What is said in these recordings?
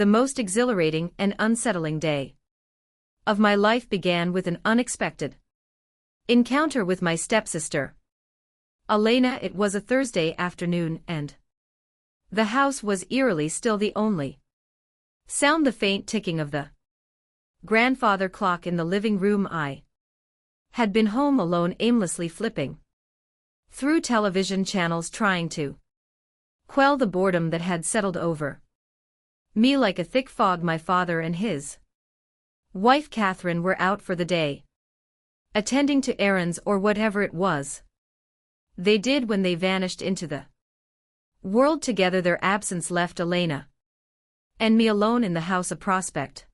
The most exhilarating and unsettling day of my life began with an unexpected encounter with my stepsister, Elena. It was a Thursday afternoon and the house was eerily still. The only sound the faint ticking of the grandfather clock in the living room. I had been home alone, aimlessly flipping through television channels, trying to quell the boredom that had settled over me like a thick fog. My father and his wife Catherine were out for the day, attending to errands or whatever it was they did when they vanished into the world together. Their absence left Elena and me alone in the house, a prospect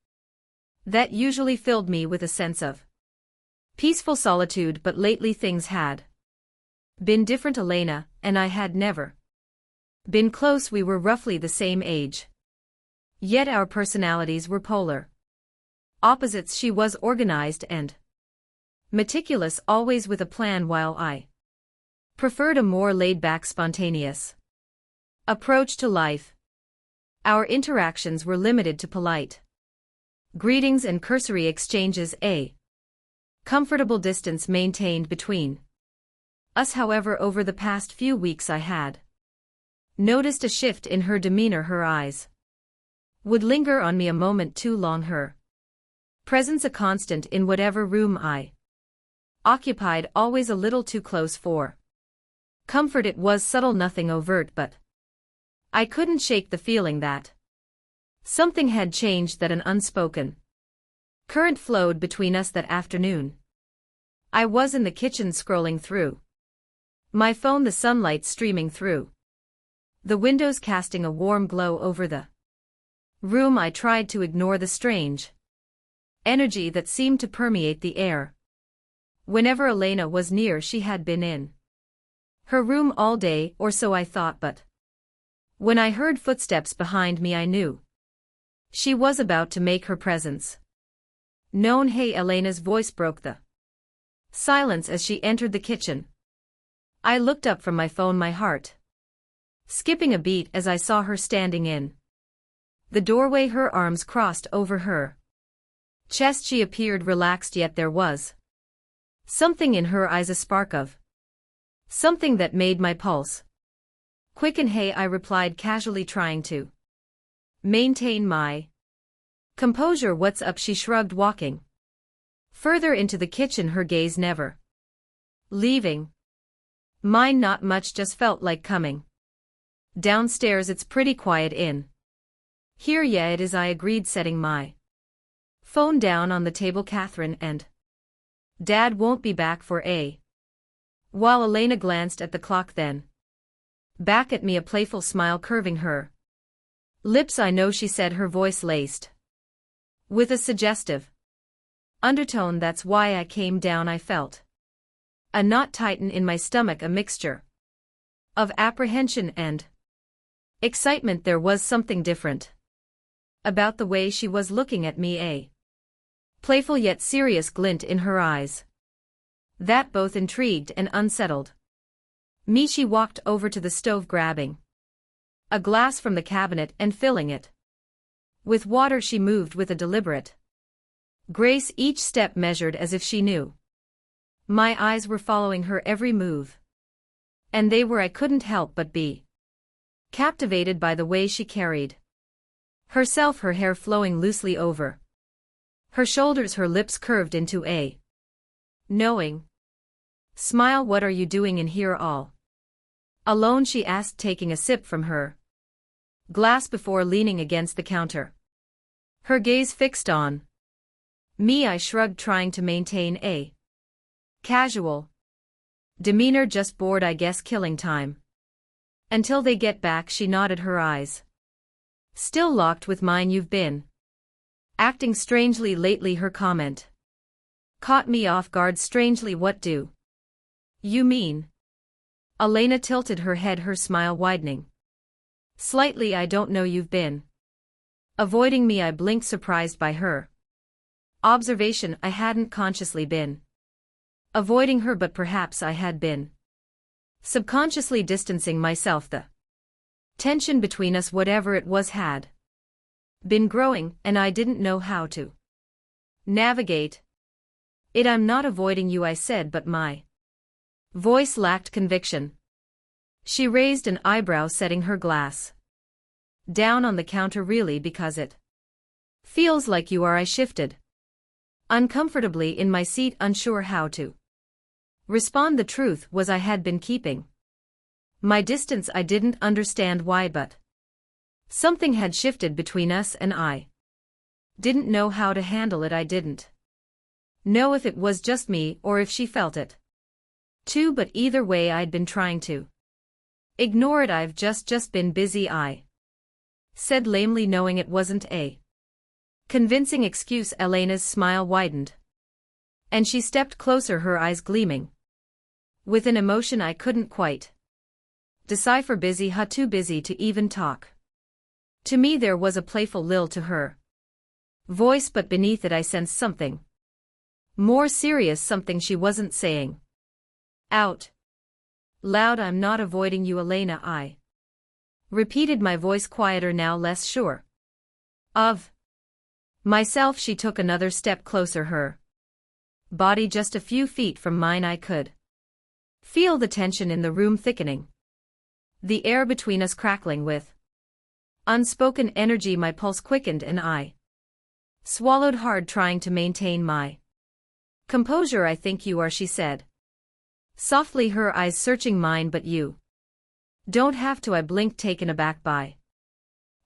that usually filled me with a sense of peaceful solitude. But lately things had been different. Elena and I had never been close. We were roughly the same age, yet our personalities were polar opposites. She was organized and meticulous, always with a plan, while I preferred a more laid-back, spontaneous approach to life. Our interactions were limited to polite greetings and cursory exchanges, a comfortable distance maintained between us. However, over the past few weeks I had noticed a shift in her demeanor. Her eyes would linger on me a moment too long, her presence a constant in whatever room I occupied, always a little too close for comfort. It was subtle, nothing overt, but I couldn't shake the feeling that something had changed, that an unspoken current flowed between us that afternoon. I was in the kitchen scrolling through my phone, the sunlight streaming through the windows, casting a warm glow over the room. I tried to ignore the strange energy that seemed to permeate the air whenever Elena was near. She had been in her room all day, or so I thought, but when I heard footsteps behind me I knew she was about to make her presence known. Hey, Elena's voice broke the silence as she entered the kitchen. I looked up from my phone, my heart skipping a beat as I saw her standing in the doorway, her arms crossed over her chest. She appeared relaxed, yet there was something in her eyes, a spark of something that made my pulse quicken. Hey, I replied casually, trying to maintain my composure. What's up? She shrugged, walking further into the kitchen, her gaze never leaving mine. Not much, just felt like coming downstairs. It's pretty quiet in here. Yeah, it is, I agreed, setting my phone down on the table. Catherine and Dad won't be back for a while. Elena glanced at the clock, then back at me, a playful smile curving her lips. I know, she said, her voice laced with a suggestive undertone. That's why I came down. I felt a knot tighten in my stomach, a mixture of apprehension and excitement. There was something different about the way she was looking at me, a playful yet serious glint in her eyes that both intrigued and unsettled me. She walked over to the stove, grabbing a glass from the cabinet and filling it with water. She moved with a deliberate grace, each step measured, as if she knew my eyes were following her every move. And they were. I couldn't help but be captivated by the way she carried herself, her hair flowing loosely over her shoulders, her lips curved into a knowing smile. What are you doing in here all alone? She asked, taking a sip from her glass before leaning against the counter, her gaze fixed on me. I shrugged, trying to maintain a casual demeanor. Just bored, I guess, killing time until they get back. She nodded, her eyes still locked with mine. You've been acting strangely lately. Her comment caught me off guard. Strangely, what do you mean? Elena tilted her head, her smile widening slightly. I don't know. You've been avoiding me. I blinked, surprised by her observation. I hadn't consciously been avoiding her, but perhaps I had been subconsciously distancing myself. The tension between us, whatever it was, had been growing, and I didn't know how to navigate it. I'm not avoiding you, I said, but my voice lacked conviction. She raised an eyebrow, setting her glass down on the counter. Really, because it feels like you are. I shifted uncomfortably in my seat, unsure how to respond. The truth was I had been keeping my distance. I didn't understand why, but something had shifted between us, and I didn't know how to handle it. I didn't know if it was just me or if she felt it too, but either way I'd been trying to ignore it. I've just been busy, I said lamely, knowing it wasn't a convincing excuse. Elena's smile widened, and she stepped closer, her eyes gleaming with an emotion I couldn't quite decipher. Busy? Huh? Too busy to even talk to me. There was a playful lilt to her voice, but beneath it I sensed something more serious, something she wasn't saying out loud. I'm not avoiding you, Elena, I repeated, my voice quieter now, less sure of myself. She took another step closer, her body just a few feet from mine. I could feel the tension in the room thickening, the air between us crackling with unspoken energy. My pulse quickened and I swallowed hard, trying to maintain my composure. I think you are, she said softly, her eyes searching mine. But you don't have to, I blinked, taken aback by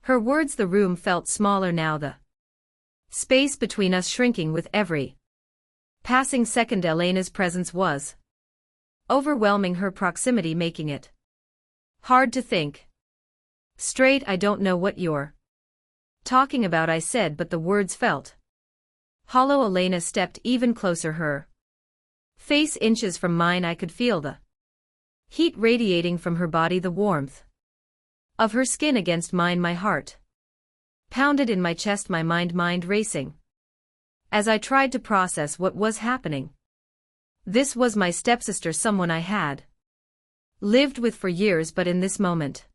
her words. The room felt smaller now, the space between us shrinking with every passing second. Elena's presence was overwhelming, her proximity making it hard to think straight. I don't know what you're talking about, I said, but the words felt hollow. Elena stepped even closer, her face inches from mine. I could feel the heat radiating from her body, the warmth of her skin against mine. My heart pounded in my chest, my mind racing as I tried to process what was happening. This was my stepsister, someone I had lived with for years, but in this moment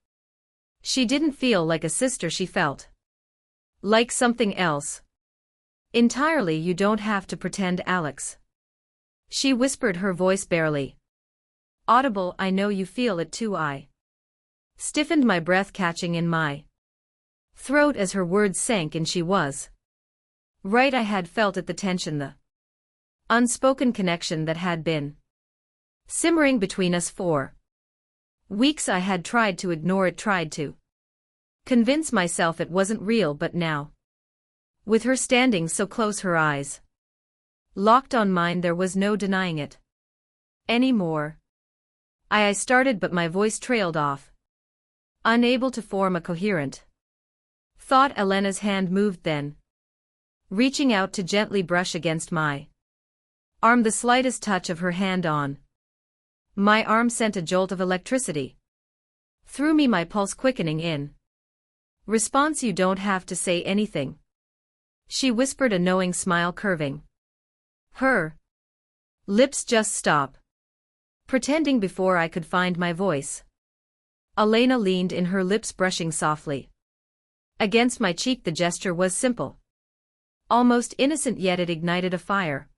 she didn't feel like a sister. She felt like something else entirely. You don't have to pretend, Alex, she whispered, her voice barely audible. I know you feel it too. I stiffened, my breath catching in my throat as her words sank, and she was right. I had felt it, the tension, the unspoken connection that had been simmering between us for weeks. I had tried to ignore it, tried to convince myself it wasn't real, but now, with her standing so close, her eyes locked on mine, there was no denying it anymore. I started, but my voice trailed off, unable to form a coherent thought. Elena's hand moved then, reaching out to gently brush against my arm. The slightest touch of her hand on my arm sent a jolt of electricity through me, my pulse quickening in response. You don't have to say anything, she whispered, a knowing smile curving her lips. Just stop pretending before I could find my voice. Elena leaned in, her lips brushing softly against my cheek. The gesture was simple, almost innocent, yet it ignited a fire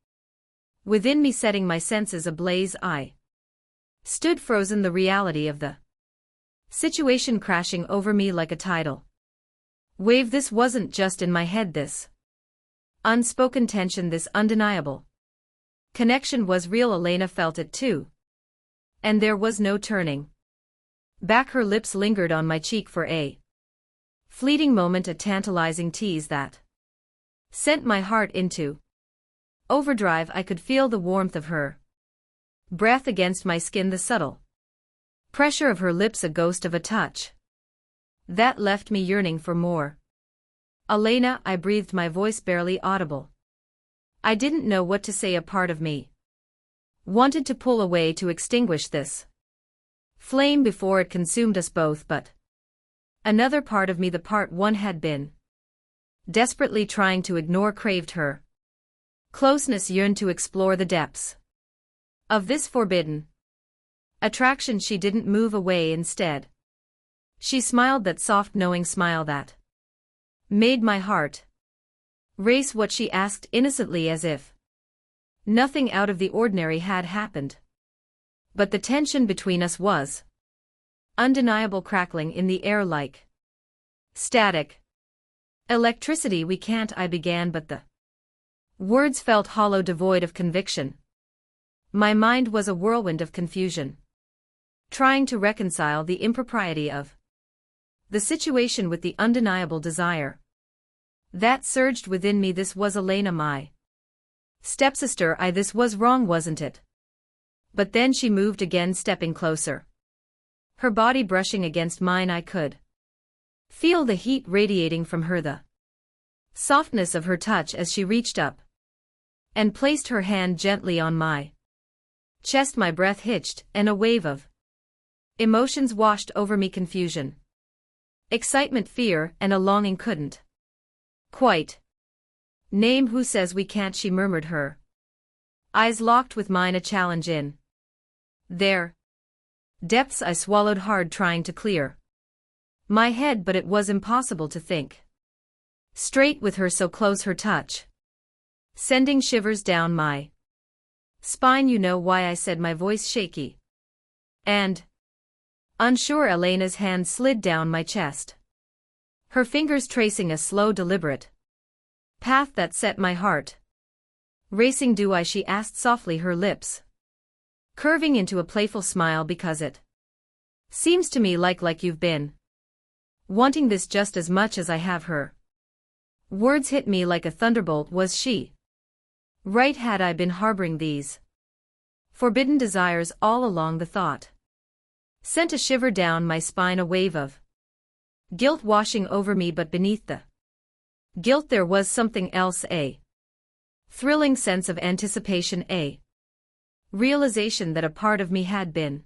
within me, setting my senses ablaze. I stood frozen, the reality of the situation crashing over me like a tidal wave. This wasn't just in my head, this unspoken tension, this undeniable connection was real. Elena felt it too, and there was no turning back. Her lips lingered on my cheek for a fleeting moment, a tantalizing tease that sent my heart into overdrive. I could feel the warmth of her breath against my skin, the subtle pressure of her lips, a ghost of a touch that left me yearning for more. Elena, I breathed, my voice barely audible. I didn't know what to say. A part of me wanted to pull away, to extinguish this flame before it consumed us both, but another part of me, the part one had been desperately trying to ignore, craved her closeness, yearned to explore the depths of this forbidden attraction. She didn't move away. Instead, she smiled, that soft, knowing smile that Made my heart race what she asked innocently as if nothing out of the ordinary had happened. But the tension between us was undeniable, crackling in the air like static electricity. We can't, I began, but the words felt hollow, devoid of conviction. My mind was a whirlwind of confusion, trying to reconcile the impropriety of the situation with the undeniable desire that surged within me. This was Elena, my stepsister. This was wrong, wasn't it? But then she moved again, stepping closer, her body brushing against mine. I could feel the heat radiating from her, the softness of her touch as she reached up and placed her hand gently on my chest. My breath hitched, and a wave of emotions washed over me: confusion, excitement, fear, and a longing couldn't quite name. Who says we can't? She murmured, her eyes locked with mine, a challenge in their depths. I swallowed hard, trying to clear my head, but it was impossible to think straight with her so close, her touch sending shivers down my spine. You know why? I said, my voice shaky and unsure. Elena's hand slid down my chest, her fingers tracing a slow, deliberate path that set my heart racing. Do I? She asked softly, her lips curving into a playful smile. Because it seems to me like you've been wanting this just as much as I have. Her words hit me like a thunderbolt. Was she right? Had I been harboring these forbidden desires all along? The thought sent a shiver down my spine, a wave of guilt washing over me. But beneath the guilt there was something else, a thrilling sense of anticipation, a realization that a part of me had been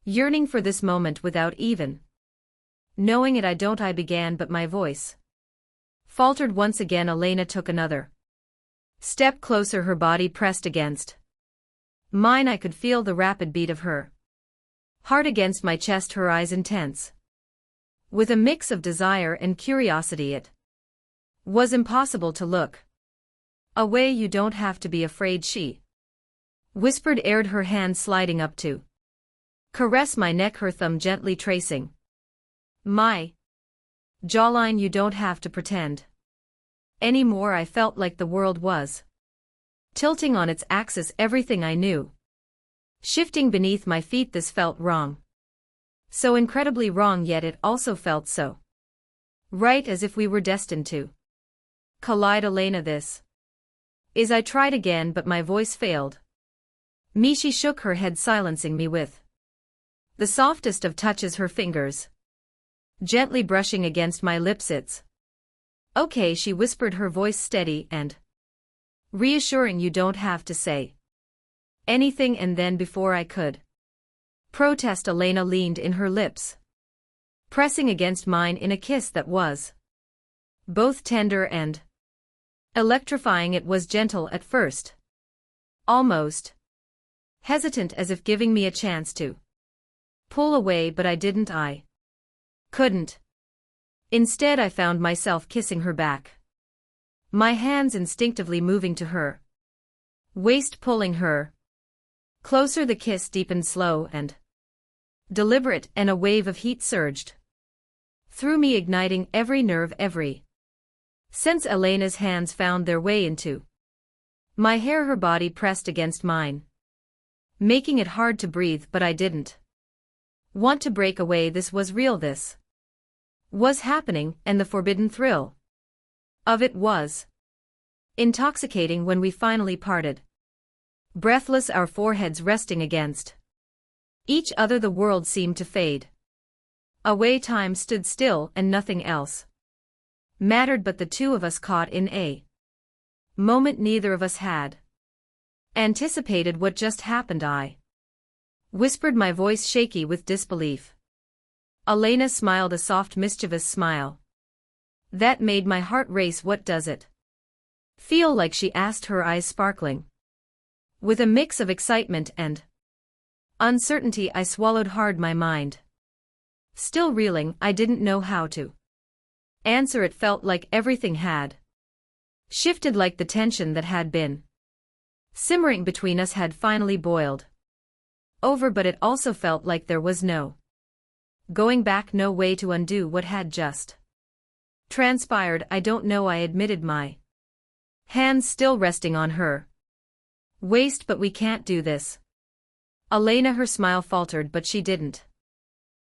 yearning for this moment without even knowing it. I began, but my voice faltered once again. Elena took another step closer, her body pressed against mine. I could feel the rapid beat of her heart against my chest, her eyes intense with a mix of desire and curiosity. It was impossible to look away. You don't have to be afraid, she whispered, aired, her hand sliding up to caress my neck, her thumb gently tracing my jawline. You don't have to pretend anymore. I felt like the world was tilting on its axis, everything I knew shifting beneath my feet. This felt wrong, so incredibly wrong, yet it also felt so right, as if we were destined to collide. Elena, this is. I tried again, but my voice failed me. She shook her head, silencing me with the softest of touches, her fingers gently brushing against my lips. It's okay, she whispered, her voice steady and reassuring. You don't have to say anything. And then, before I could protest, Elena leaned in, her lips pressing against mine in a kiss that was both tender and electrifying. It was gentle at first, almost hesitant, as if giving me a chance to pull away, but I didn't. I couldn't. Instead, I found myself kissing her back, my hands instinctively moving to her waist, pulling her closer. The kiss deepened, slow and deliberate, and a wave of heat surged through me, igniting every nerve, every sense. Elena's hands found their way into my hair, her body pressed against mine, making it hard to breathe. But I didn't want to break away. This was real, this was happening, and the forbidden thrill of it was intoxicating. When we finally parted, breathless, our foreheads resting against each other, the world seemed to fade away. Time stood still, and nothing else mattered but the two of us, caught in a moment neither of us had anticipated. What just happened? I whispered, my voice shaky with disbelief. Elena smiled, a soft, mischievous smile that made my heart race. What does it feel like? She asked, her eyes sparkling with a mix of excitement and uncertainty. I swallowed hard, my mind still reeling. I didn't know how to answer it felt like everything had shifted, like the tension that had been simmering between us had finally boiled over, but it also felt like there was no going back, no way to undo what had just transpired. I don't know, I admitted, my hands still resting on her waist. But we can't do this, Elena. Her smile faltered, but she didn't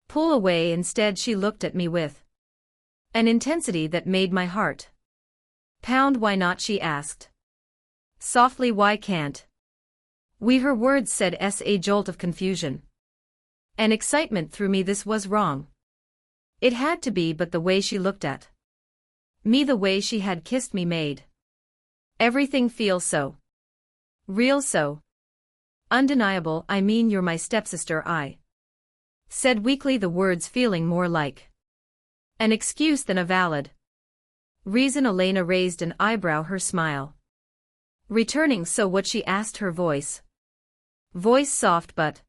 pull away. Instead, she looked at me with an intensity that made my heart pound. Why not? She asked softly. Why can't we? Her words said a jolt of confusion and excitement through me. This was wrong. It had to be, but the way she looked at me, the way she had kissed me, made everything feel so real, so undeniable. I mean, you're my stepsister, I said weakly, the words feeling more like an excuse than a valid reason. Elena raised an eyebrow, her smile returning. So what? She asked, her voice soft but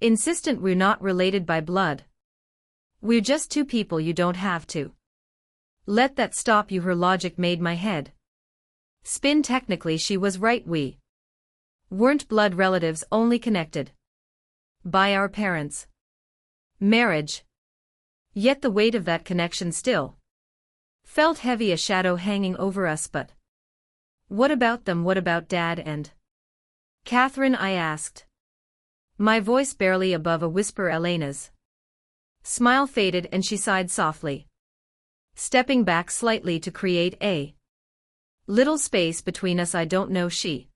insistent. We're not related by blood. We're just two people. You don't have to let that stop you. Her logic made my head spin. Technically, she was right. We weren't blood relatives, only connected by our parents' marriage. Yet the weight of that connection still felt heavy, a shadow hanging over us. But what about them? What about Dad and Catherine? I asked, my voice barely above a whisper. Elena's smile faded and she sighed softly, stepping back slightly to create a little space between us. I don't know, she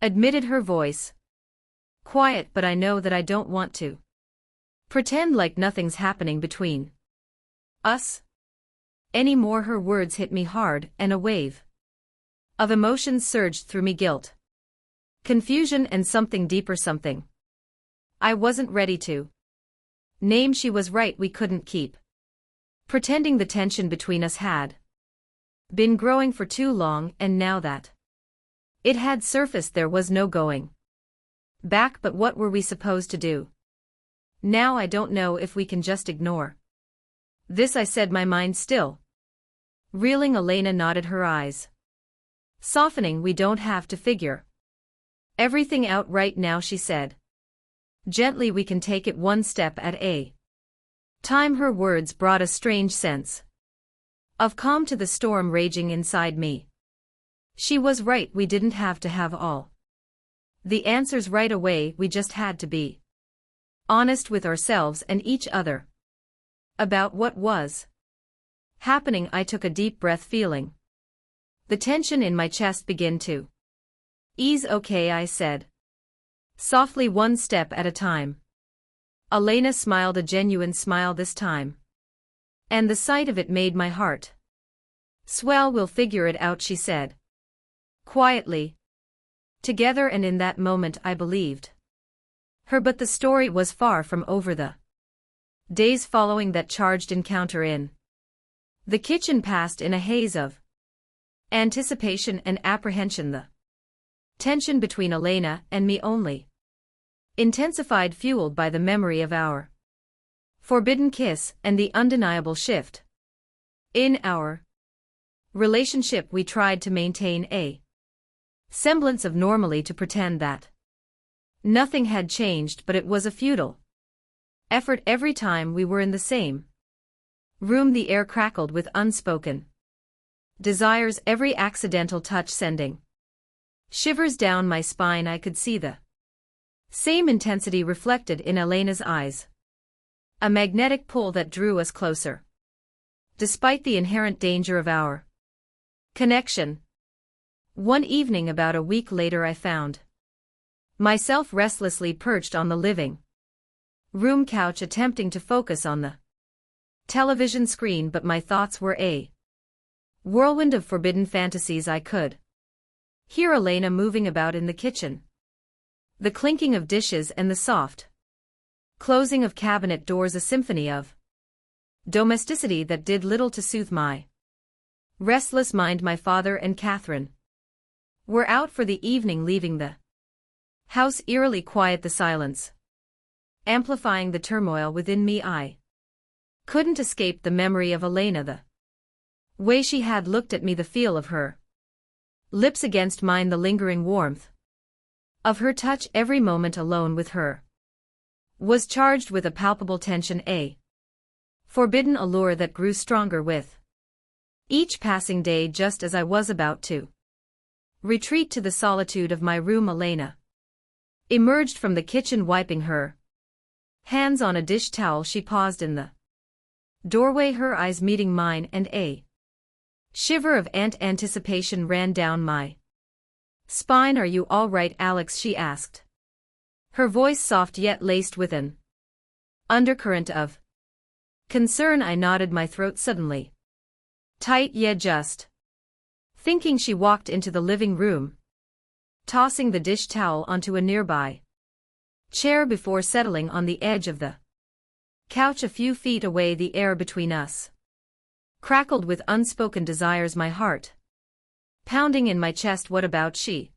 admitted, her voice quiet, but I know that I don't want to pretend like nothing's happening between us anymore. Her words hit me hard, and a wave of emotions surged through me: guilt, confusion, and something deeper, something I wasn't ready to name. She was right. We couldn't keep pretending. The tension between us had been growing for too long, and now that it had surfaced, there was no going back. But what were we supposed to do now? I don't know if we can just ignore this, I said, my mind still reeling. Elena nodded, her eyes softening. We don't have to figure everything out right now, she said gently. We can take it one step at a time. Her words brought a strange sense of calm to the storm raging inside me. She was right. We didn't have to have all the answers right away. We just had to be honest with ourselves and each other about what was happening. I took a deep breath, feeling the tension in my chest begin to ease. Okay, I said softly, one step at a time. Elena smiled, a genuine smile this time, and the sight of it made my heart swell. We'll figure it out, she said quietly, together. And in that moment I believed her. But the story was far from over. The days following that charged encounter in the kitchen passed in a haze of anticipation and apprehension. The tension between Elena and me only intensified, fueled by the memory of our forbidden kiss and the undeniable shift in our relationship. We tried to maintain a semblance of normality, to pretend that nothing had changed, but it was a futile effort. Every time we were in the same room, the air crackled with unspoken desires, every accidental touch sending shivers down my spine. I could see the same intensity reflected in Elena's eyes, a magnetic pull that drew us closer, despite the inherent danger of our connection. One evening about a week later, I found myself restlessly perched on the living room couch, attempting to focus on the television screen, but my thoughts were a whirlwind of forbidden fantasies. I could hear Elena moving about in the kitchen, the clinking of dishes and the soft closing of cabinet doors, a symphony of domesticity that did little to soothe my restless mind. My father and Catherine were out for the evening, leaving the house eerily quiet, the silence amplifying the turmoil within me. I couldn't escape the memory of Elena, the way she had looked at me, the feel of her lips against mine, the lingering warmth of her touch, every moment alone with her was charged with a palpable tension, a forbidden allure that grew stronger with each passing day. Just as I was about to retreat to the solitude of my room, Elena emerged from the kitchen, wiping her hands on a dish towel. She paused in the doorway, her eyes meeting mine, and a shiver of anticipation ran down my spine. "Are you all right, Alex?" she asked, her voice soft yet laced with an undercurrent of concern. I nodded, my throat suddenly tight. "Yeah, just thinking." She walked into the living room, tossing the dish towel onto a nearby chair before settling on the edge of the couch a few feet away. The air between us crackled with unspoken desires, my heart pounding in my chest. "What about she?"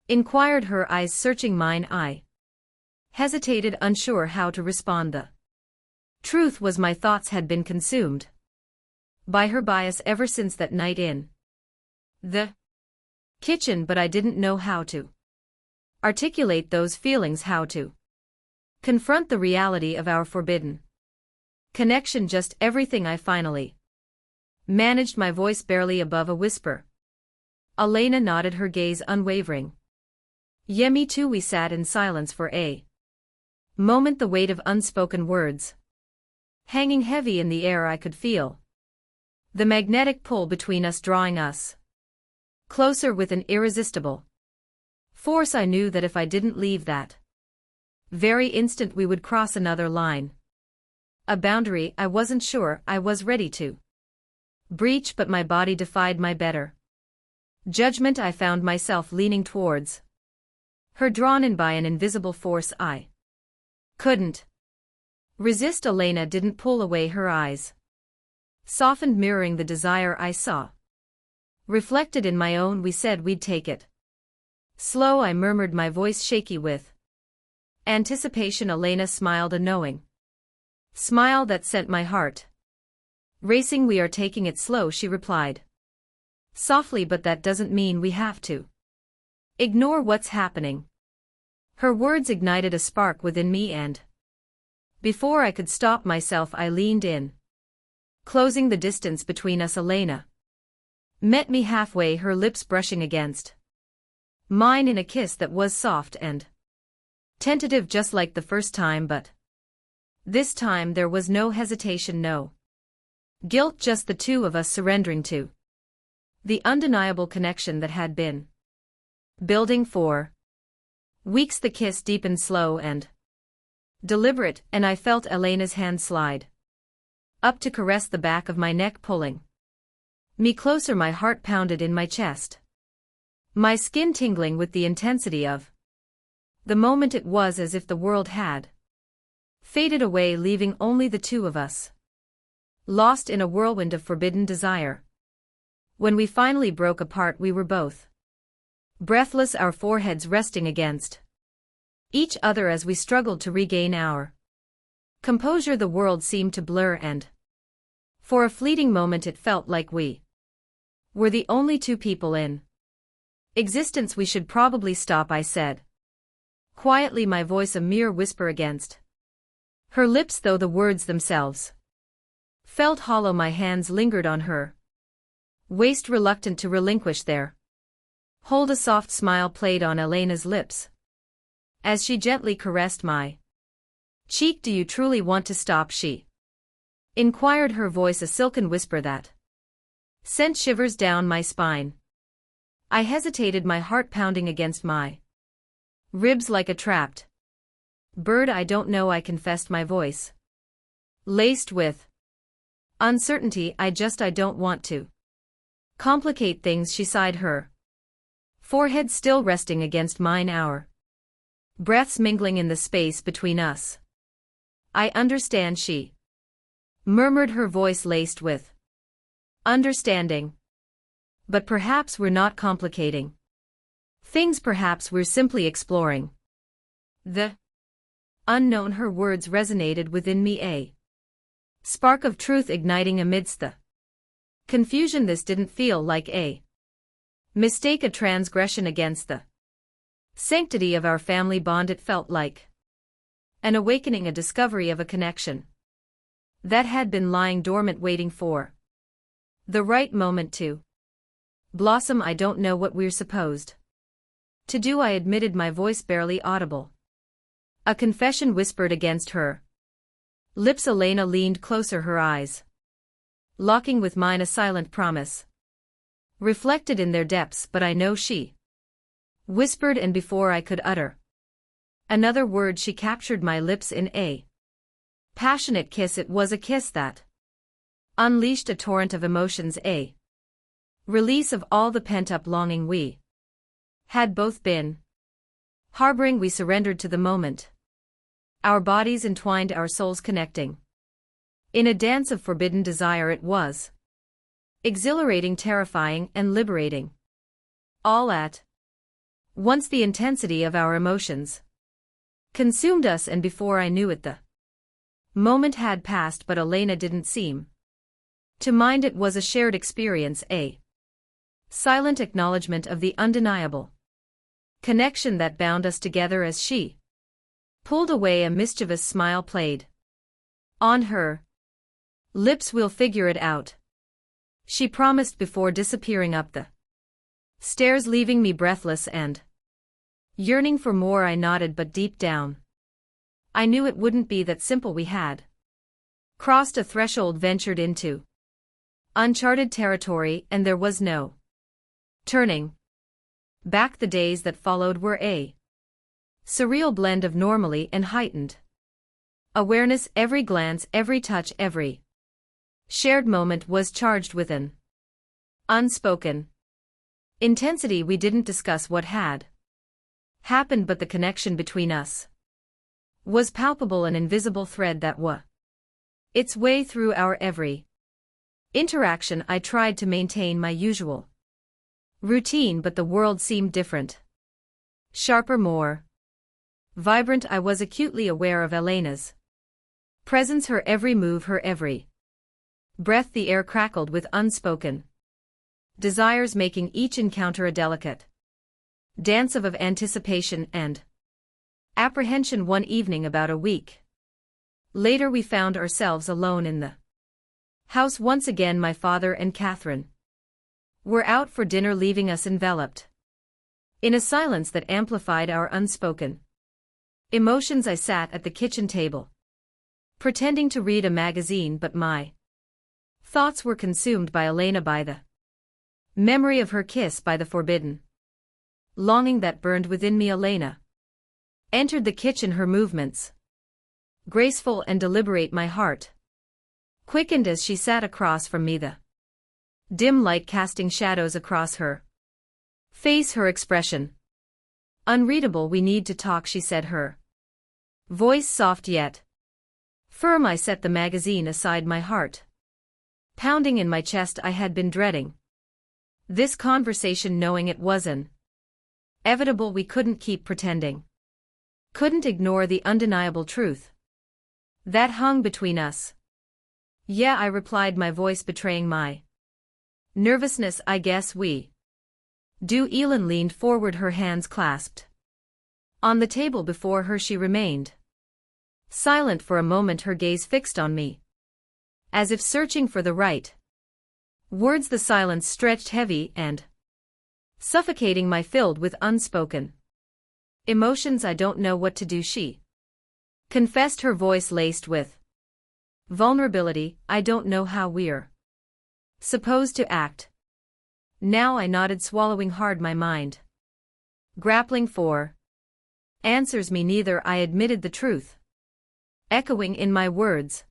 inquired, her eyes searching mine. I hesitated, unsure how to respond. The truth was, my thoughts had been consumed by her bias ever since that night in the kitchen, but I didn't know how to articulate those feelings, how to confront the reality of our forbidden connection. Just everything. I finally managed, my voice barely above a whisper. Elena nodded, her gaze unwavering. "Yeah, me too." We sat in silence for a moment, the weight of unspoken words hanging heavy in the air. I could feel the magnetic pull between us, drawing us closer with an irresistible force. I knew that if I didn't leave that very instant, we would cross another line, a boundary I wasn't sure I was ready to breach, but my body defied my better judgment. I found myself leaning towards her, drawn in by an invisible force I couldn't resist. Elena didn't pull away, her eyes softened, mirroring the desire I saw reflected in my own. "We said we'd take it slow," I murmured, my voice shaky with anticipation. Elena smiled, a knowing smile that sent my heart racing. "We are taking it slow," she replied softly, "but that doesn't mean we have to ignore what's happening." Her words ignited a spark within me, and before I could stop myself, I leaned in, closing the distance between us. Elena met me halfway, her lips brushing against mine in a kiss that was soft and tentative, just like the first time, but this time there was no hesitation, no guilt, just the two of us surrendering to the undeniable connection that had been building for weeks. The kiss deepened, slow and deliberate, and I felt Elena's hand slide up to caress the back of my neck, pulling me closer. My heart pounded in my chest, my skin tingling with the intensity of the moment. It was as if the world had faded away, leaving only the two of us, lost in a whirlwind of forbidden desire. When we finally broke apart, we were both breathless, our foreheads resting against each other as we struggled to regain our composure. The world seemed to blur, and for a fleeting moment it felt like we were the only two people in existence. "We should probably stop," I said quietly, my voice a mere whisper against her lips, though the words themselves felt hollow. My hands lingered on her waist, reluctant to relinquish their hold. A soft smile played on Elena's lips as she gently caressed my cheek. "Do you truly want to stop?" she inquired, her voice a silken whisper that sent shivers down my spine. I hesitated, my heart pounding against my ribs like a trapped bird. "I don't know," I confessed, my voice laced with uncertainty. I don't want to complicate things," she sighed, her forehead still resting against mine, our breaths mingling in the space between us. "I understand," she murmured, her voice laced with understanding. "But perhaps we're not complicating things, perhaps we're simply exploring the unknown." Her words resonated within me, a spark of truth igniting amidst the Confusion. This didn't feel like a mistake, a transgression against the sanctity of our family bond. It felt like an awakening, a discovery of a connection that had been lying dormant, waiting for the right moment to blossom. I don't know what we're supposed to do, I admitted, my voice barely audible. A confession whispered against her lips. Elena leaned closer, her eyes locking with mine, a silent promise reflected in their depths. But I know, she whispered, and before I could utter another word she captured my lips in a passionate kiss. It was a kiss that unleashed a torrent of emotions, a release of all the pent-up longing we had both been harboring. We surrendered to the moment, our bodies entwined, our souls connecting in a dance of forbidden desire. It was exhilarating, terrifying, and liberating, all at once. The intensity of our emotions consumed us, and before I knew it, the moment had passed. But Elena didn't seem to mind. It was a shared experience, a silent acknowledgement of the undeniable connection that bound us together. As she pulled away, a mischievous smile played on her lips. We'll figure it out, she promised before disappearing up the stairs, leaving me breathless and yearning for more. I nodded, but deep down I knew it wouldn't be that simple. We had crossed a threshold, ventured into uncharted territory, and there was no turning back. The days that followed were a surreal blend of normally and heightened awareness. Every glance, every touch, every shared moment was charged with an unspoken intensity. We didn't discuss what had happened, but the connection between us was palpable, an invisible thread that wove its way through our every interaction. I tried to maintain my usual routine, but the world seemed different, sharper, more vibrant. I was acutely aware of Elena's presence, her every move, her every breath. The air crackled with unspoken desires, making each encounter a delicate dance of anticipation and apprehension. One evening, about a week later, we found ourselves alone in the house once again. My father and Catherine were out for dinner, leaving us enveloped in a silence that amplified our unspoken emotions. I sat at the kitchen table, pretending to read a magazine, but my thoughts were consumed by Elena, by the memory of her kiss, by the forbidden longing that burned within me. Elena entered the kitchen, her movements graceful and deliberate. My heart quickened as she sat across from me, the dim light casting shadows across her face, her expression unreadable. We need to talk, she said, her voice soft yet firm. I set the magazine aside, my heart pounding in my chest. I had been dreading this conversation, knowing it was inevitable. We couldn't keep pretending, couldn't ignore the undeniable truth that hung between us. Yeah, I replied, my voice betraying my nervousness. I guess we do. Elin leaned forward, her hands clasped on the table before her. She remained silent for a moment, her gaze fixed on me, as if searching for the right words. The silence stretched, heavy and suffocating, my filled with unspoken emotions. I don't know what to do, she confessed, her voice laced with vulnerability. I don't know how we're supposed to act now. I nodded, swallowing hard, my mind grappling for answers. Me neither, I admitted, the truth echoing in my words.